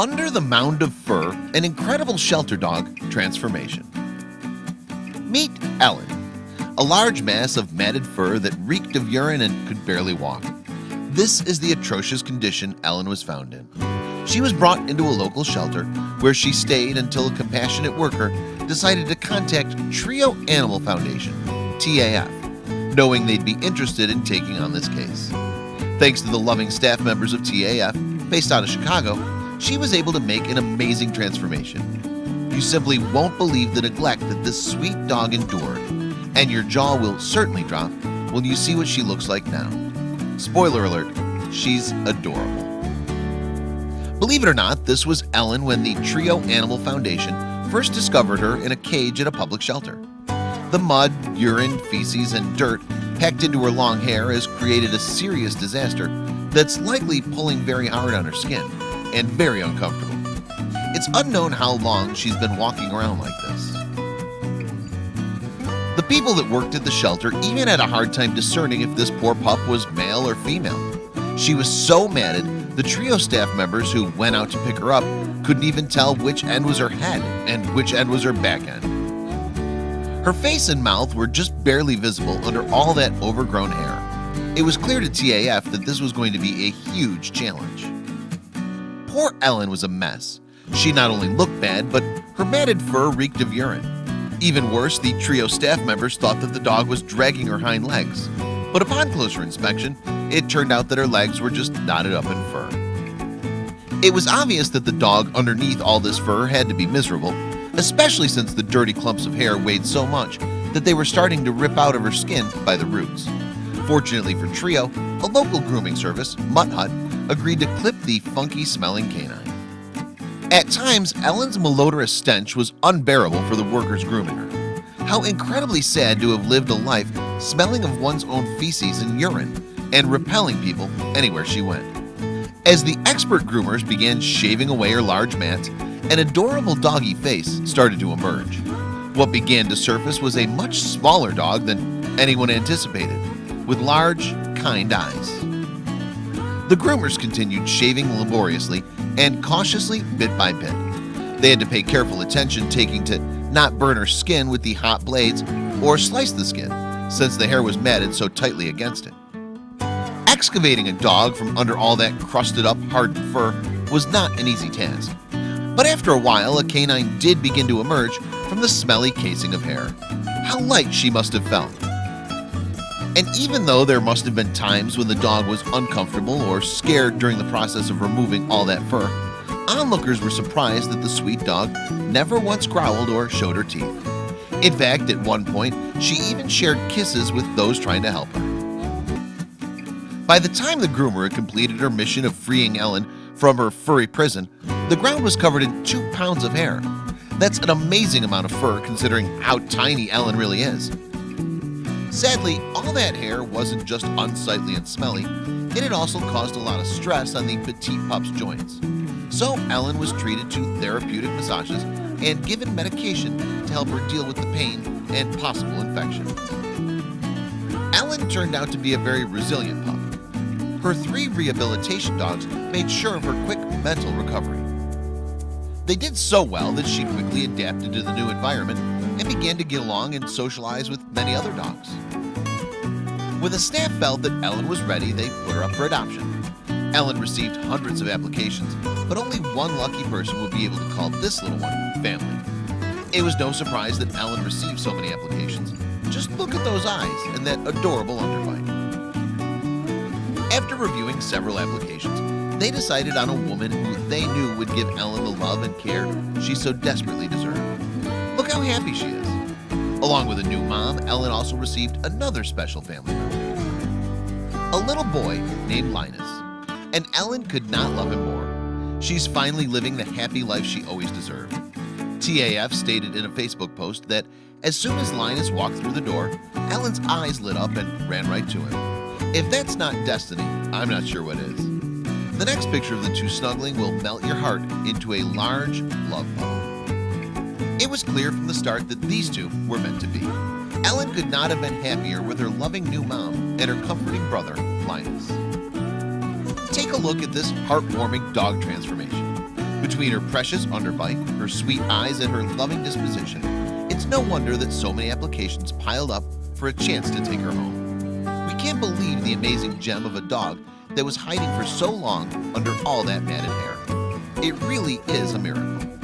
Under the Mound of Fur, an incredible shelter dog transformation. Meet Ellen, a large mass of matted fur that reeked of urine and could barely walk. This is the atrocious condition Ellen was found in. She was brought into a local shelter where she stayed until a compassionate worker decided to contact Trio Animal Foundation, TAF, knowing they'd be interested in taking on this case. Thanks to the loving staff members of TAF, based out of Chicago, she was able to make an amazing transformation. You simply won't believe the neglect that this sweet dog endured, and your jaw will certainly drop when you see what she looks like now. Spoiler alert, she's adorable. Believe it or not, this was Ellen when the Trio Animal Foundation first discovered her in a cage at a public shelter. The mud, urine, feces, and dirt packed into her long hair has created a serious disaster that's likely pulling very hard on her skin and very uncomfortable. It's unknown how long she's been walking around like this. The people that worked at the shelter even had a hard time discerning if this poor pup was male or female. She was so matted, the Trio staff members who went out to pick her up couldn't even tell which end was her head and which end was her back end. Her face and mouth were just barely visible under all that overgrown hair. It was clear to TAF that this was going to be a huge challenge. Poor Ellen was a mess. She not only looked bad, but her matted fur reeked of urine. Even worse, the Trio staff members thought that the dog was dragging her hind legs. But upon closer inspection, it turned out that her legs were just knotted up in fur. It was obvious that the dog underneath all this fur had to be miserable, especially since the dirty clumps of hair weighed so much that they were starting to rip out of her skin by the roots. Fortunately for Trio, a local grooming service, Mutt Hut, agreed to clip the funky-smelling canine. At times, Ellen's malodorous stench was unbearable for the workers grooming her. How incredibly sad to have lived a life smelling of one's own feces and urine and repelling people anywhere she went. As the expert groomers began shaving away her large mats, an adorable doggy face started to emerge. What began to surface was a much smaller dog than anyone anticipated, with large, kind eyes. The groomers continued shaving laboriously and cautiously bit by bit. They had to pay careful attention, taking to not burn her skin with the hot blades or slice the skin, since the hair was matted so tightly against it. Excavating a dog from under all that crusted up, hardened fur was not an easy task. But after a while, a canine did begin to emerge from the smelly casing of hair. How light she must have felt. And even though there must have been times when the dog was uncomfortable or scared during the process of removing all that fur, onlookers were surprised that the sweet dog never once growled or showed her teeth. In fact, at one point, she even shared kisses with those trying to help her. By the time the groomer had completed her mission of freeing Ellen from her furry prison, the ground was covered in 2 pounds of hair. That's an amazing amount of fur considering how tiny Ellen really is. Sadly, all that hair wasn't just unsightly and smelly, it had also caused a lot of stress on the petite pup's joints. So Ellen was treated to therapeutic massages and given medication to help her deal with the pain and possible infection. Ellen turned out to be a very resilient pup. Her 3 rehabilitation dogs made sure of her quick mental recovery. They did so well that she quickly adapted to the new environment and began to get along and socialize with many other dogs. When the staff felt that Ellen was ready, they put her up for adoption. Ellen received hundreds of applications, but only one lucky person would be able to call this little one family. It was no surprise that Ellen received so many applications. Just look at those eyes and that adorable underbite. After reviewing several applications, they decided on a woman who they knew would give Ellen the love and care she so desperately deserved. Look how happy she is. Along with a new mom, Ellen also received another special family member, a little boy named Linus, and Ellen could not love him more. She's finally living the happy life she always deserved. TAF stated in a Facebook post that as soon as Linus walked through the door, Ellen's eyes lit up and ran right to him. If that's not destiny, I'm not sure what is. The next picture of the two snuggling will melt your heart into a large love puddle. It was clear from the start that these two were meant to be. Ellen could not have been happier with her loving new mom and her comforting brother, Linus. Take a look at this heartwarming dog transformation. Between her precious underbite, her sweet eyes, and her loving disposition, it's no wonder that so many applications piled up for a chance to take her home. We can't believe the amazing gem of a dog that was hiding for so long under all that matted hair. It really is a miracle.